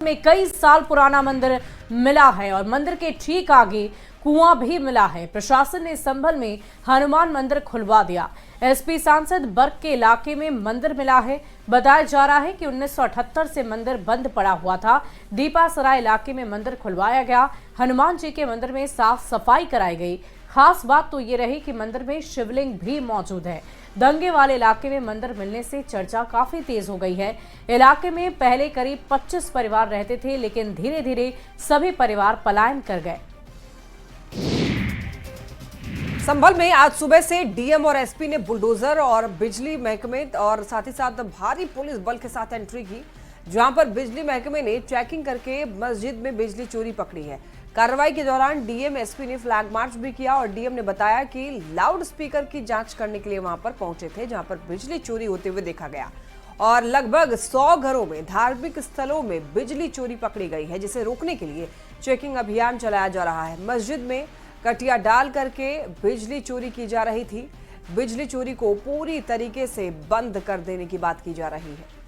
में कई साल पुराना मंदिर मिला है और मंदिर के ठीक आगे कुआं भी मिला है। प्रशासन ने संभल में हनुमान मंदिर खुलवा दिया। एसपी सांसद बर्ग के इलाके में मंदिर मिला है। बताया जा रहा है कि 1978 से मंदिर बंद पड़ा हुआ था। दीपासराय इलाके में मंदिर खुलवाया गया। हनुमान जी के मंदिर में साफ सफाई कराई गई। खास बात तो ये रही कि मंदिर में शिवलिंग भी मौजूद है। दंगे वाले इलाके में मंदिर मिलने से चर्चा काफी तेज हो गई है। इलाके में पहले करीब 25 परिवार रहते थे, लेकिन धीरे धीरे सभी परिवार पलायन कर गए। संभल में आज सुबह से डीएम और एसपी ने बुलडोजर और बिजली महकमे और साथ ही साथ भारी पुलिस बल के साथ एंट्री की, जहां पर बिजली महकमे ने चेकिंग करके मस्जिद में बिजली चोरी पकड़ी है। कार्रवाई के दौरान डीएम एसपी ने फ्लैग मार्च भी किया और डीएम ने बताया कि लाउड स्पीकर की जांच करने के लिए वहां पर पहुंचे थे, जहां पर बिजली चोरी होते हुए देखा गया और लगभग 100 घरों में धार्मिक स्थलों में बिजली चोरी पकड़ी गई है, जिसे रोकने के लिए चेकिंग अभियान चलाया जा रहा है। मस्जिद में कटिया डाल करके बिजली चोरी की जा रही थी। बिजली चोरी को पूरी तरीके से बंद कर देने की बात की जा रही है।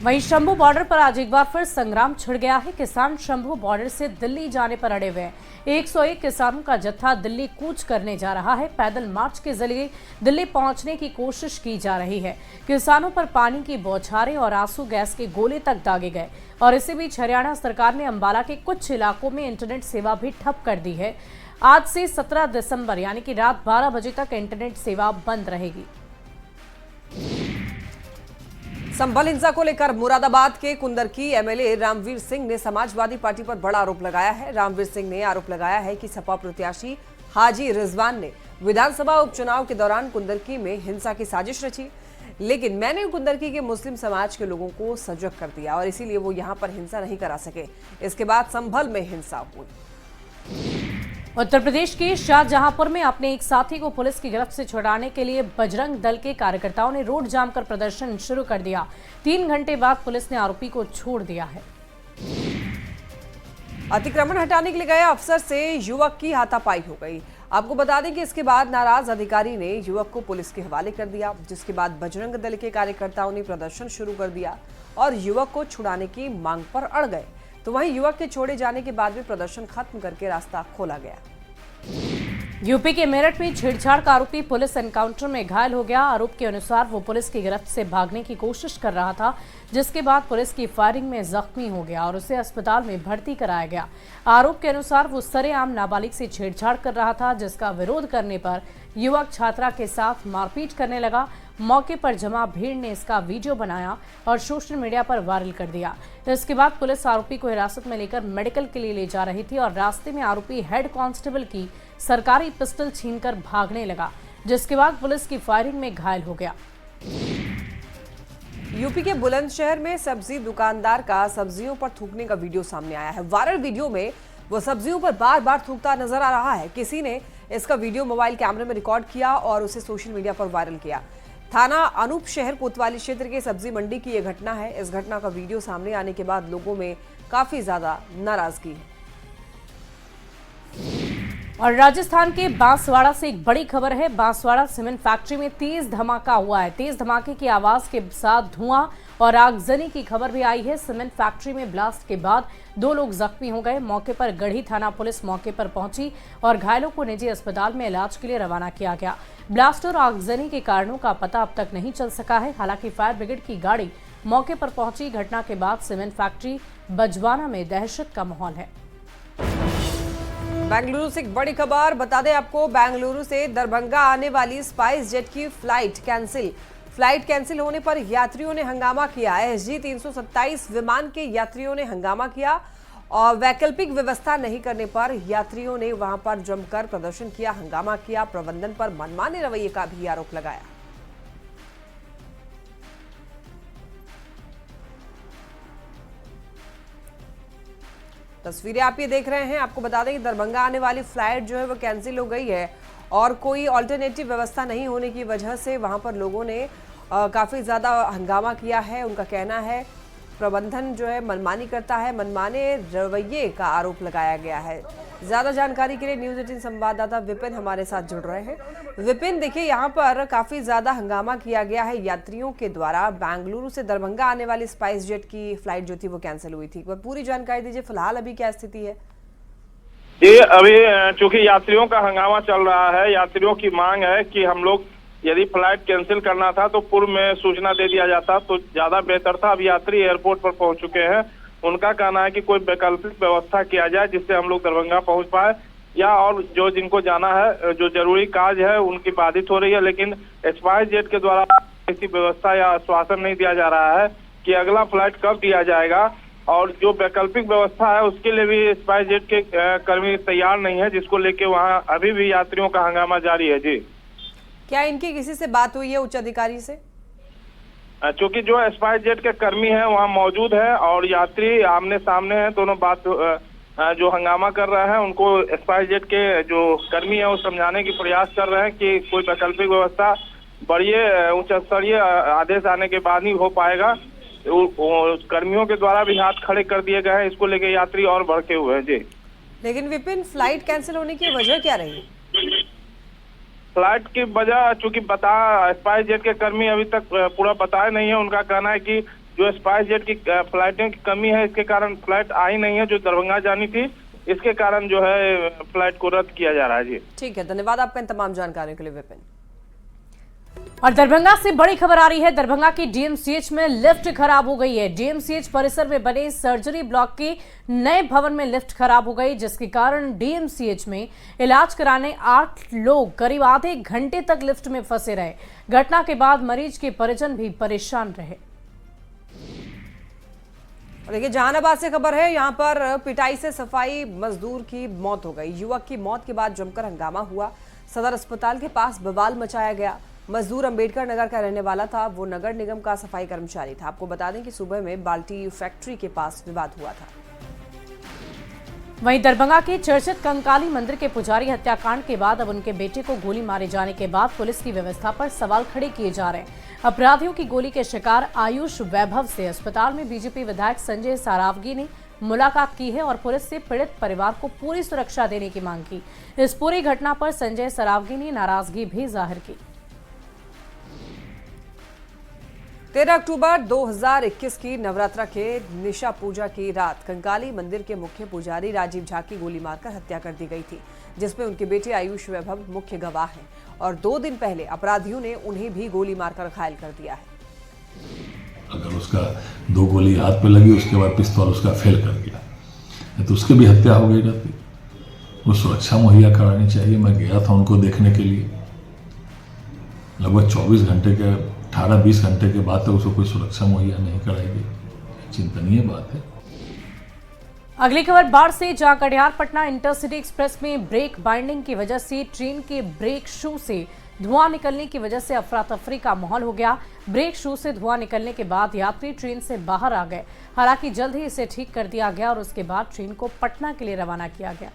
वहीं शंभू बॉर्डर पर आज एक बार फिर संग्राम छिड़ गया है। किसान शंभू बॉर्डर से दिल्ली जाने पर अड़े हुए हैं। 101 किसानों का जत्था दिल्ली कूच करने जा रहा है। पैदल मार्च के जरिए दिल्ली पहुंचने की कोशिश की जा रही है। किसानों पर पानी की बौछारें और आंसू गैस के गोले तक दागे गए और इसी बीच हरियाणा सरकार ने अंबाला के कुछ इलाकों में इंटरनेट सेवा भी ठप कर दी है। आज से 17 दिसंबर यानी कि रात 12 बजे तक इंटरनेट सेवा बंद रहेगी। संभल हिंसा को लेकर मुरादाबाद के कुंदरकी एमएलए रामवीर सिंह ने समाजवादी पार्टी पर बड़ा आरोप लगाया है। रामवीर सिंह ने आरोप लगाया है कि सपा प्रत्याशी हाजी रिजवान ने विधानसभा उपचुनाव के दौरान कुंदरकी में हिंसा की साजिश रची, लेकिन मैंने कुंदरकी के मुस्लिम समाज के लोगों को सजग कर दिया और इसीलिए वो यहां पर हिंसा नहीं करा सके। इसके बाद संभल में हिंसा हुई। उत्तर प्रदेश के शाहजहांपुर में अपने एक साथी को पुलिस की गिरफ्त से छुड़ाने के लिए बजरंग दल के कार्यकर्ताओं ने रोड जाम कर प्रदर्शन शुरू कर दिया। 3 घंटे बाद पुलिस ने आरोपी को छोड़ दिया है। अतिक्रमण हटाने के लिए गए अफसर से युवक की हाथापाई हो गई। आपको बता दें कि इसके बाद नाराज अधिकारी ने युवक को पुलिस के हवाले कर दिया, जिसके बाद बजरंग दल के कार्यकर्ताओं ने प्रदर्शन शुरू कर दिया और युवक को छुड़ाने की मांग पर अड़ गए। तो वहीं युवक के छोड़े जाने के बाद भी प्रदर्शन खत्म करके रास्ता खोला गया। यूपी के मेरठ में छेड़छाड़ का आरोपी पुलिस एनकाउंटर में घायल हो गया। आरोप के अनुसार वो पुलिस की गिरफ्त से भागने की कोशिश कर रहा था, जिसके बाद पुलिस की फायरिंग में जख्मी हो गया और उसे अस्पताल में भर्ती कराया गया। आरोप के अनुसार वो सरेआम नाबालिग से छेड़छाड़ कर रहा था, जिसका विरोध करने पर युवक छात्रा के साथ मारपीट करने लगा। मौके पर जमा भीड़ ने इसका वीडियो बनाया और सोशल मीडिया पर वायरल कर दिया। इसके बाद पुलिस आरोपी को हिरासत में लेकर मेडिकल के लिए ले जा रही थी और रास्ते में आरोपी हेड कांस्टेबल की सरकारी पिस्टल छीनकर भागने लगा, जिसके बाद पुलिस की फायरिंग में घायल हो गया। यूपी के बुलंदशहर में सब्जी दुकानदार का सब्जियों पर थूकने का वीडियो सामने आया है। वायरल वीडियो में वो सब्जियों पर बार बार थूकता नजर आ रहा है। किसी ने इसका वीडियो मोबाइल कैमरे में रिकॉर्ड किया और उसे सोशल मीडिया पर वायरल किया। थाना अनूप शहर कोतवाली क्षेत्र के सब्जी मंडी की यह घटना है। इस घटना का वीडियो सामने आने के बाद लोगों में काफी ज्यादा नाराजगी है। और राजस्थान के बांसवाड़ा से एक बड़ी खबर है। बांसवाड़ा सीमेंट फैक्ट्री में तेज धमाका हुआ है। तेज धमाके की आवाज के साथ धुआं और आगजनी की खबर भी आई है। सीमेंट फैक्ट्री में ब्लास्ट के बाद 2 लोग जख्मी हो गए। मौके पर गढ़ी थाना पुलिस मौके पर पहुंची और घायलों को निजी अस्पताल में इलाज के लिए रवाना किया गया। ब्लास्ट और आगजनी के कारणों का पता अब तक नहीं चल सका है। हालांकि फायर ब्रिगेड की गाड़ी मौके पर पहुंची। घटना के बाद सीमेंट फैक्ट्री बजवाना में दहशत का माहौल है। बेंगलुरु से एक बड़ी खबर बता दें आपको। बेंगलुरु से दरभंगा आने वाली स्पाइस जेट की फ्लाइट कैंसिल होने पर यात्रियों ने हंगामा किया। SG 327 विमान के यात्रियों ने हंगामा किया और वैकल्पिक व्यवस्था नहीं करने पर यात्रियों ने वहां पर जमकर प्रदर्शन किया, हंगामा किया। प्रबंधन पर मनमाने रवैये का भी आरोप लगाया। तस्वीरें आप ये देख रहे हैं। आपको बता दें कि दरभंगा आने वाली फ्लाइट जो है वो कैंसिल हो गई है और कोई ऑल्टरनेटिव व्यवस्था नहीं होने की वजह से वहां पर लोगों ने काफ़ी ज़्यादा हंगामा किया है। उनका कहना है प्रबंधन जो है मनमानी करता है, मनमाने रवैये का आरोप लगाया गया है। ज्यादा जानकारी के लिए न्यूज 18 संवाददाता विपिन हमारे साथ जुड़ रहे हैं। विपिन, देखिए यहाँ पर काफी ज्यादा हंगामा किया गया है यात्रियों के द्वारा। बेंगलुरु से दरभंगा आने वाली स्पाइस जेट की फ्लाइट जो थी वो कैंसिल हुई थी। पूरी जानकारी दीजिए, फिलहाल अभी क्या स्थिति है? जी, अभी चूंकि यात्रियों का हंगामा चल रहा है, यात्रियों की मांग है कि हम लोग यदि फ्लाइट कैंसिल करना था तो पूर्व में सूचना दे दिया जाता तो ज्यादा बेहतर था। अब यात्री एयरपोर्ट पर पहुंच चुके हैं। उनका कहना है कि कोई वैकल्पिक व्यवस्था किया जाए जिससे हम लोग दरभंगा पहुंच पाए, या और जो जिनको जाना है, जो जरूरी काज है उनकी बाधित हो रही है, लेकिन स्पाइस जेट के द्वारा ऐसी व्यवस्था या आश्वासन नहीं दिया जा रहा है कि अगला फ्लाइट कब दिया जाएगा। और जो वैकल्पिक व्यवस्था है उसके लिए भी स्पाइस जेट के कर्मी तैयार नहीं है, जिसको लेके वहां अभी भी यात्रियों का हंगामा जारी है। जी, क्या इनकी किसी से बात हुई है उच्च अधिकारी से? चूंकि जो स्पाइस जेट के कर्मी हैं वहां मौजूद है और यात्री आमने सामने हैं, दोनों बात जो हंगामा कर रहे हैं उनको स्पाइस जेट के जो कर्मी है वो समझाने की प्रयास कर रहे हैं कि कोई वैकल्पिक व्यवस्था बढ़िए उच्च स्तरीय आदेश आने के बाद ही हो पाएगा। कर्मियों के द्वारा भी हाथ खड़े कर दिए गए हैं, इसको लेके यात्री और भड़के हुए हैं। जी, लेकिन विपिन, फ्लाइट कैंसिल होने की वजह क्या रही? फ्लाइट की वजह चूंकि स्पाइस जेट के कर्मी अभी तक पूरा बताए नहीं है। उनका कहना है कि जो स्पाइस जेट की फ्लाइटों की कमी है, इसके कारण फ्लाइट आई नहीं है जो दरभंगा जानी थी, इसके कारण जो है फ्लाइट को रद्द किया जा रहा है। जी, ठीक है, धन्यवाद आपका इन तमाम जानकारियों के लिए विपिन। और दरभंगा से बड़ी खबर आ रही है। दरभंगा की डीएमसीएच में लिफ्ट खराब हो गई है। डीएमसीएच परिसर में बने सर्जरी ब्लॉक के नए भवन में लिफ्ट खराब हो गई, जिसके कारण डीएमसीएच में इलाज कराने 8 लोग करीब आधे घंटे तक लिफ्ट में फंसे रहे। घटना के बाद मरीज के परिजन भी परेशान रहे। देखिए, जहानाबाद से खबर है। यहाँ पर पिटाई से सफाई मजदूर की मौत हो गई। युवक की मौत के बाद जमकर हंगामा हुआ। सदर अस्पताल के पास बवाल मचाया गया। मजदूर अंबेडकर नगर का रहने वाला था। वो नगर निगम का सफाई कर्मचारी था। आपको बता दें कि सुबह में बाल्टी फैक्ट्री के पास विवाद हुआ था। वहीं दरभंगा के चर्चित कंकाली मंदिर के पुजारी हत्याकांड के बाद अब उनके बेटे को गोली मारे जाने के बाद पुलिस की व्यवस्था पर सवाल खड़े किए जा रहे हैं। अपराधियों की गोली के शिकार आयुष वैभव से अस्पताल में बीजेपी विधायक संजय सरावगी ने मुलाकात की है और पुलिस से पीड़ित परिवार को पूरी सुरक्षा देने की मांग की। इस पूरी घटना पर संजय सरावगी ने नाराजगी भी जाहिर की। 13 अक्टूबर 2021 की नवरात्रा के निशा पूजा की रात कंकाली मंदिर के मुख्य पुजारी राजीव झा की गोली मारकर हत्या कर दी गई थी, जिसमें उनके बेटे आयुष वैभव मुख्य गवाह हैं। और 2 दिन पहले अपराधियों ने उन्हें भी गोली मारकर घायल कर दिया है। अगर उसका 2 गोली हाथ पे लगी, उसके बाद पिस्तौल उसका फेल कर गया तो उसकी भी हत्या हो गई रहती। वो सुरक्षा मुहैया करानी चाहिए। मैं गया था उनको देखने के लिए, लगभग 24 घंटे के 18-20 घंटे के बाद तक उसको कोई सुरक्षा मुहैया नहीं कराई गई। चिंतनीय बात है। अगली खबर बाढ़ से, जहां कटिहार पटना इंटरसिटी एक्सप्रेस में ब्रेक बाइंडिंग की वजह से ट्रेन के ब्रेक शू से धुआं निकलने की वजह से अफरा तफरी का माहौल हो गया। ब्रेक शू से धुआं निकलने के बाद यात्री ट्रेन से बाहर आ गए। हालांकि जल्द ही इसे ठीक कर दिया गया और उसके बाद ट्रेन को पटना के लिए रवाना किया गया।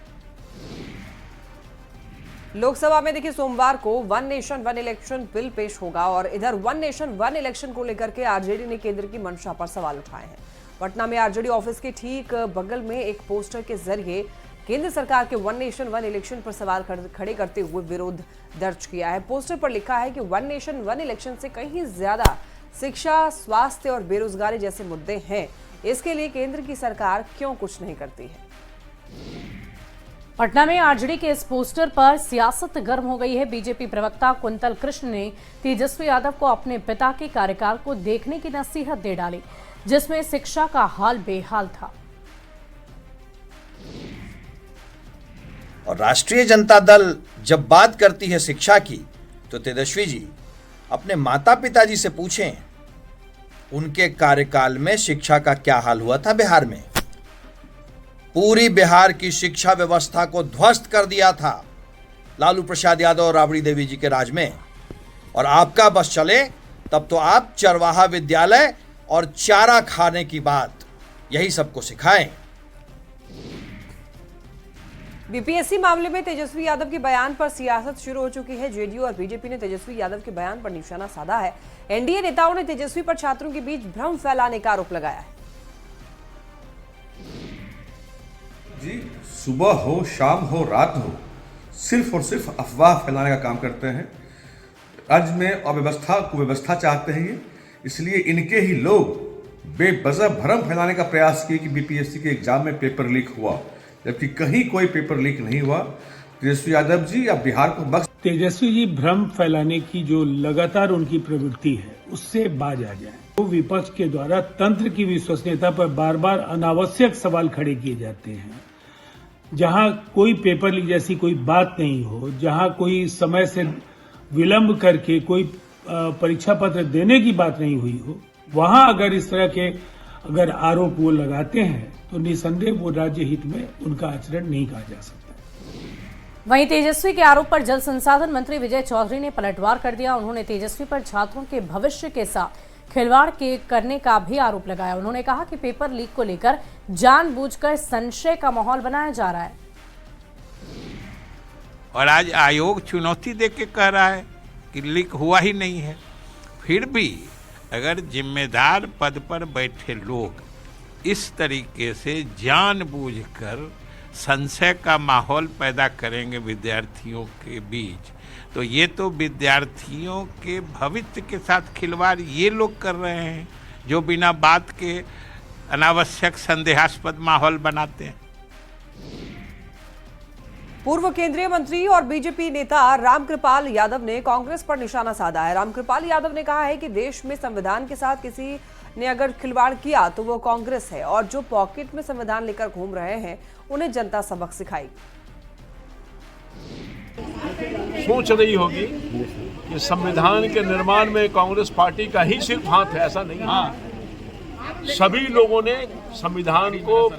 लोकसभा में देखिए, सोमवार को 1 नेशन 1 इलेक्शन बिल पेश होगा और इधर 1 नेशन 1 इलेक्शन को लेकर के आरजेडी ने केंद्र की मंशा पर सवाल उठाए हैं। पटना में आरजेडी ऑफिस के ठीक बगल में एक पोस्टर के जरिए केंद्र सरकार के 1 नेशन 1 इलेक्शन पर सवाल खड़े करते हुए विरोध दर्ज किया है। पोस्टर पर लिखा है कि 1 नेशन 1 इलेक्शन से कहीं ज्यादा शिक्षा, स्वास्थ्य और बेरोजगारी जैसे मुद्दे हैं। इसके लिए केंद्र की सरकार क्यों कुछ नहीं करती है। पटना में आरजेडी के इस पोस्टर पर सियासत गर्म हो गई है। बीजेपी प्रवक्ता कुंतल कृष्ण ने तेजस्वी यादव को अपने पिता के कार्यकाल को देखने की नसीहत दे डाली, जिसमें शिक्षा का हाल बेहाल था। और राष्ट्रीय जनता दल जब बात करती है शिक्षा की, तो तेजस्वी जी अपने माता पिताजी से पूछें, उनके कार्यकाल में शिक्षा का क्या हाल हुआ था बिहार में। पूरी बिहार की शिक्षा व्यवस्था को ध्वस्त कर दिया था लालू प्रसाद यादव और राबड़ी देवी जी के राज में। और आपका बस चले तब तो आप चरवाहा विद्यालय और चारा खाने की बात यही सबको सिखाएं। बीपीएससी मामले में तेजस्वी यादव के बयान पर सियासत शुरू हो चुकी है। जेडीयू और बीजेपी ने तेजस्वी यादव के बयान पर निशाना साधा है। एनडीए नेताओं ने तेजस्वी पर छात्रों के बीच भ्रम फैलाने का आरोप लगाया है। जी, सुबह हो, शाम हो, रात हो, सिर्फ और सिर्फ अफवाह फैलाने का काम करते हैं। राज्य में अव्यवस्था कुव्यवस्था चाहते हैं ये, इसलिए इनके ही लोग बेवजह भ्रम फैलाने का प्रयास किए कि बीपीएससी के एग्जाम में पेपर लीक हुआ, जबकि कहीं कोई पेपर लीक नहीं हुआ। तेजस्वी यादव जी अब बिहार को बख्श। तेजस्वी जी भ्रम फैलाने की जो लगातार उनकी प्रवृत्ति है उससे बाज आ जाए। तो विपक्ष के द्वारा तंत्र की विश्वसनीयता पर बार बार अनावश्यक सवाल खड़े किए जाते हैं। जहां कोई पेपर लीक जैसी कोई बात नहीं हो, जहां कोई समय से विलंब करके कोई परीक्षा पत्र देने की बात नहीं हुई हो, वहां अगर इस तरह के आरोप वो लगाते हैं तो निसंदेह वो राज्य हित में उनका आचरण नहीं कहा जा सकता। वहीं तेजस्वी के आरोप पर जल संसाधन मंत्री विजय चौधरी ने पलटवार कर दिया। उन्होंने तेजस्वी पर छात्रों के भविष्य के साथ खिलवाड़ करने का भी आरोप लगाया। उन्होंने कहा कि पेपर लीक को लेकर जानबूझकर संशय का माहौल बनाया जा रहा है। और आज आयोग चुनौती देके कह रहा है कि लीक हुआ ही नहीं है। फिर भी अगर जिम्मेदार पद पर बैठे लोग इस तरीके से जानबूझकर संशय का माहौल पैदा करेंगे विद्यार्थियों के बीच, तो ये तो विद्यार्थियों के भविष्य के साथ खिलवाड़ ये लोग कर रहे हैं जो बिना बात के अनावश्यक संदेहास्पद माहौल बनाते हैं। पूर्व केंद्रीय मंत्री और बीजेपी नेता रामकृपाल यादव ने कांग्रेस पर निशाना साधा है। रामकृपाल यादव ने कहा है कि देश में संविधान के साथ किसी ने अगर खिलवाड़ किया तो वो कांग्रेस है, और जो पॉकेट में संविधान लेकर घूम रहे हैं उन्हें जनता सबक सिखाएगी। सोच रही होगी कि संविधान के निर्माण में कांग्रेस पार्टी का ही सिर्फ हाथ है, ऐसा नहीं है। सभी लोगों ने संविधान को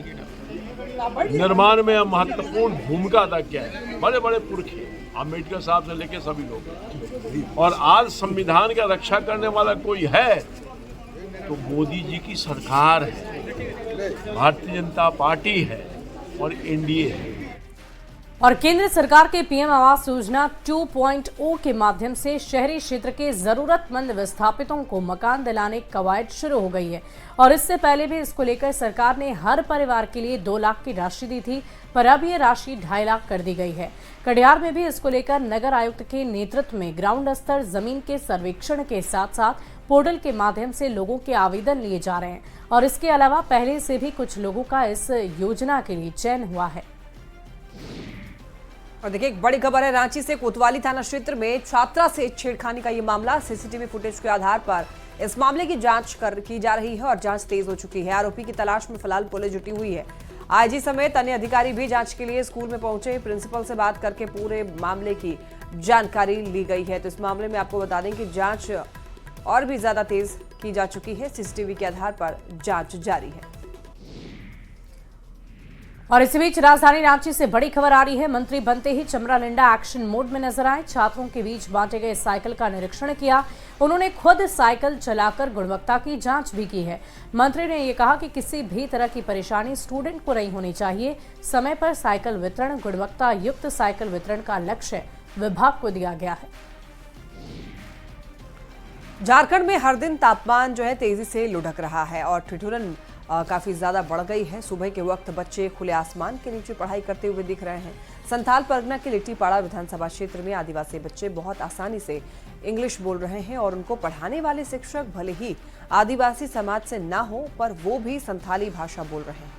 निर्माण में महत्वपूर्ण भूमिका अदा किया है। बड़े बड़े पुरखे, अम्बेडकर साहब से लेकर सभी लोग। और आज संविधान की रक्षा करने वाला कोई है तो मोदी जी की सरकार है, भारतीय जनता पार्टी है और एनडीए है। और केंद्र सरकार के पीएम आवास योजना 2.0 के माध्यम से शहरी क्षेत्र के जरूरतमंद विस्थापितों को मकान दिलाने की कवायद शुरू हो गई है। और इससे पहले भी इसको लेकर सरकार ने हर परिवार के लिए 2 लाख की राशि दी थी, पर अब ये राशि 2.5 लाख कर दी गई है। कटिहार में भी इसको लेकर नगर आयुक्त के नेतृत्व में ग्राउंड स्तर जमीन के सर्वेक्षण के साथ साथ पोर्टल के माध्यम से लोगों के आवेदन लिए जा रहे हैं। और इसके अलावा पहले से भी कुछ लोगों का इस योजना के लिए चयन हुआ है। और देखिए, एक बड़ी खबर है रांची से। कोतवाली थाना क्षेत्र में छात्रा से छेड़खानी का ये मामला। सीसीटीवी फुटेज के आधार पर इस मामले की जांच की जा रही है और जांच तेज हो चुकी है। आरोपी की तलाश में फिलहाल पुलिस जुटी हुई है। आईजी समेत अन्य अधिकारी भी जांच के लिए स्कूल में पहुंचे। प्रिंसिपल से बात करके पूरे मामले की जानकारी ली गई है। तो इस मामले में आपको बता दें कि जांच और भी ज्यादा तेज की जा चुकी है। सीसीटीवी के आधार पर जांच जारी है। और इसी बीच राजधानी रांची से बड़ी खबर आ रही है। मंत्री बनते ही चमरा लिंडा एक्शन मोड में नजर आए। छात्रों के बीच बांटे गए साइकिल का निरीक्षण किया। उन्होंने खुद साइकिल चलाकर गुणवत्ता की जांच भी की है। मंत्री ने यह कहा कि किसी भी तरह की परेशानी स्टूडेंट को नहीं होनी चाहिए। समय पर साइकिल वितरण, गुणवत्ता युक्त साइकिल वितरण का लक्ष्य विभाग को दिया गया है। झारखंड में हर दिन तापमान जो है तेजी से लुढ़क रहा है और ठिठुरन काफी ज्यादा बढ़ गई है। सुबह के वक्त बच्चे खुले आसमान के नीचे पढ़ाई करते हुए दिख रहे हैं। संथाल परगना के लिट्टीपाड़ा विधानसभा क्षेत्र में आदिवासी बच्चे बहुत आसानी से इंग्लिश बोल रहे हैं और उनको पढ़ाने वाले शिक्षक भले ही आदिवासी समाज से ना हो, पर वो भी संथाली भाषा बोल रहे हैं।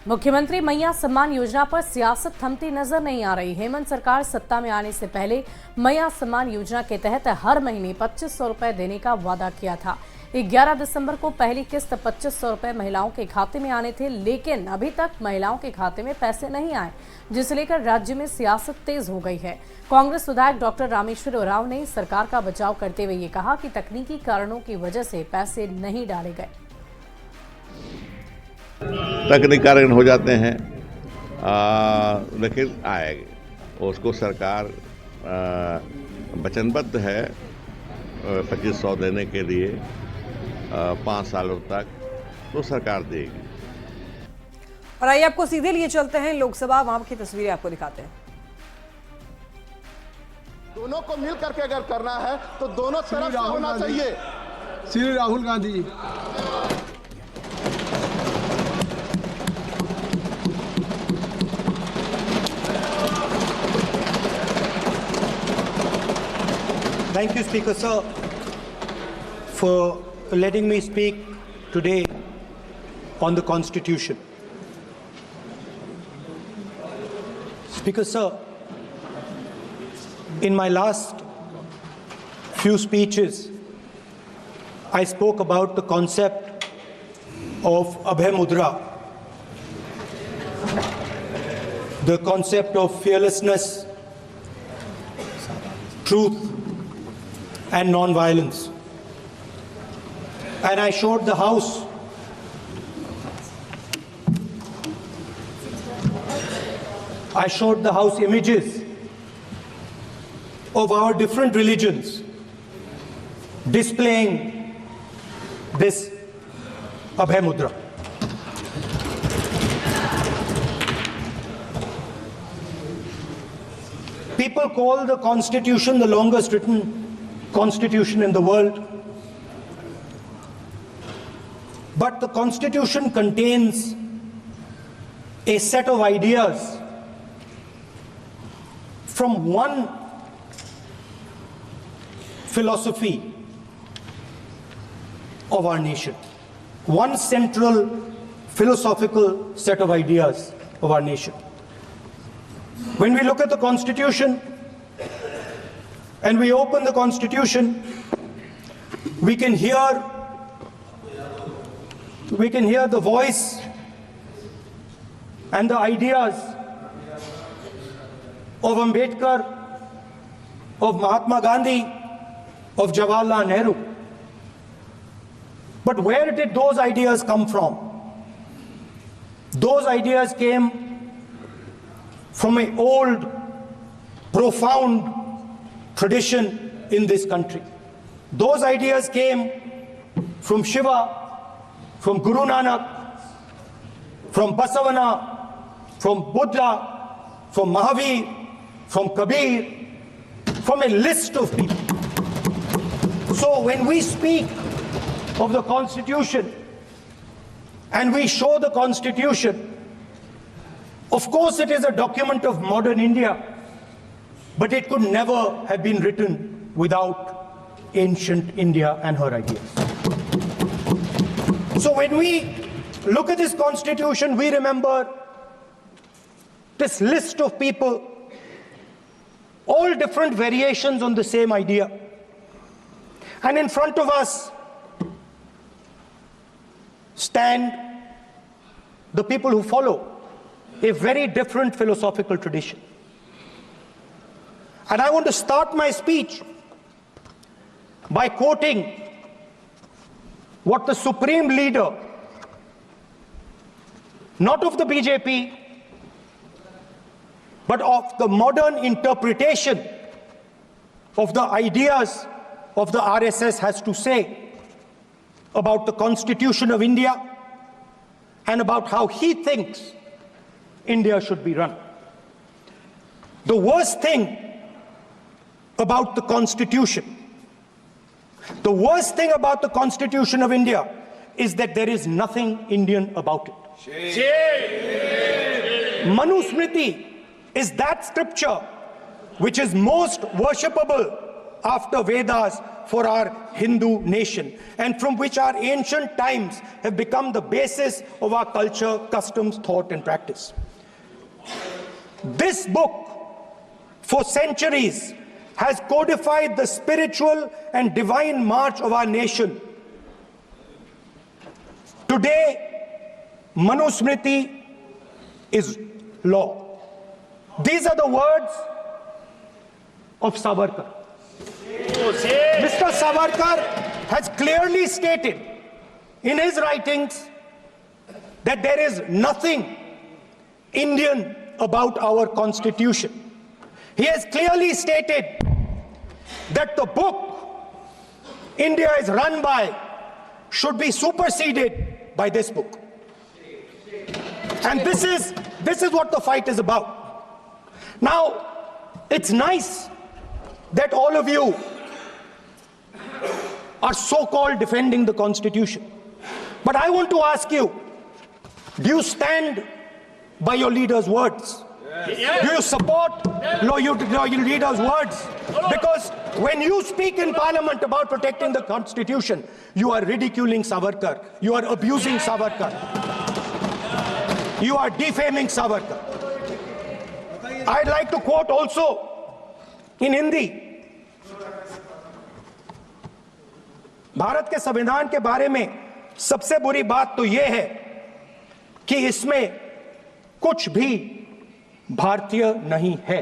मुख्यमंत्री मैया सम्मान योजना पर सियासत थमती नजर नहीं आ रही। हेमंत सरकार सत्ता में आने से पहले मैया सम्मान योजना के तहत हर महीने 2500 रुपए देने का वादा किया था। 11 दिसंबर को पहली किस्त 2500 रुपए महिलाओं के खाते में आने थे, लेकिन अभी तक महिलाओं के खाते में पैसे नहीं आए, जिसे लेकर राज्य में सियासत तेज हो गई है। कांग्रेस विधायक डॉक्टर रामेश्वर उरांव ने सरकार का बचाव करते हुए ये कहा कि तकनीकी कारणों की वजह से पैसे नहीं डाले गए। तकनीकी कारण हो जाते हैं, लेकिन आएंगे। उसको सरकार वचनबद्ध है 2500 देने के लिए 5 सालों तक, तो सरकार देगी। और आइए आपको सीधे लिए चलते हैं लोकसभा, वहां की तस्वीरें आपको दिखाते हैं। दोनों को मिल करके अगर करना है तो दोनों तरफ से होना चाहिए। Shri Rahul Gandhi Thank you, Speaker Sir, for letting me speak today on the Constitution. Speaker Sir, in my last few speeches, I spoke about the concept of Abhay Mudra, the concept of fearlessness, truth, and non-violence. And I showed the House images of our different religions displaying this Abhay Mudra. People call the Constitution the longest written Constitution in the world. But the Constitution contains a set of ideas from one philosophy of our nation, one central philosophical set of ideas of our nation. When we look at the Constitution and we open the Constitution, we can hear the voice and the ideas of Ambedkar, of Mahatma Gandhi, of Jawaharlal Nehru. But where did those ideas come from? Those ideas came from an old, profound tradition in this country. Those ideas came from Shiva, from Guru Nanak, from Basavana, from Buddha, from Mahavir, from Kabir, from a list of people. So when we speak of the Constitution and we show the Constitution, of course it is a document of modern India, but it could never have been written without ancient India and her ideas. So when we look at this Constitution, we remember this list of people, all different variations on the same idea. And in front of us stand the people who follow a very different philosophical tradition. And I want to start my speech by quoting what the supreme leader, not of the BJP, but of the modern interpretation of the ideas of the RSS has to say about the Constitution of India and about how he thinks India should be run. The worst thing about the Constitution, the worst thing about the Constitution of India is that there is nothing Indian about it. Manusmriti is that scripture which is most worshipable after Vedas for our Hindu nation, and from which our ancient times have become the basis of our culture, customs, thought, and practice. This book, for centuries, has codified the spiritual and divine march of our nation. Today, Manusmriti is law. These are the words of Savarkar. Mr. Savarkar has clearly stated in his writings that there is nothing Indian about our Constitution. He has clearly stated that the book India is run by should be superseded by this book. And this is what the fight is about. Now, it's nice that all of you are so-called defending the Constitution. But I want to ask you, do you stand by your leader's words? Do you support loyal leaders' words? Because when you speak in parliament about protecting the constitution, you are ridiculing Savarkar. You are abusing Savarkar. You are defaming Savarkar. I'd like to quote also in Hindi. Bharat के संविधान के बारे में सबसे बुरी बात तो यह है कि इसमें कुछ भी भारतीय नहीं है।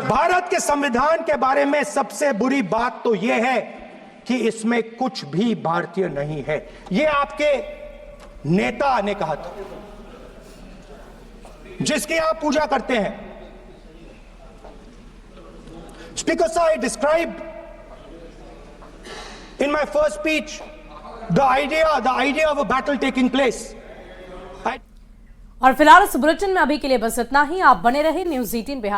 भारत के संविधान के बारे में सबसे बुरी बात तो यह है कि इसमें कुछ भी भारतीय नहीं है। यह आपके नेता ने कहा था, जिसकी आप पूजा करते हैं। Speaker sir, I described in my first speech the idea of a battle taking place. और फिलहाल इस बुलेटिन में अभी के लिए बस इतना ही। आप बने रहे न्यूज़ 18 बिहार।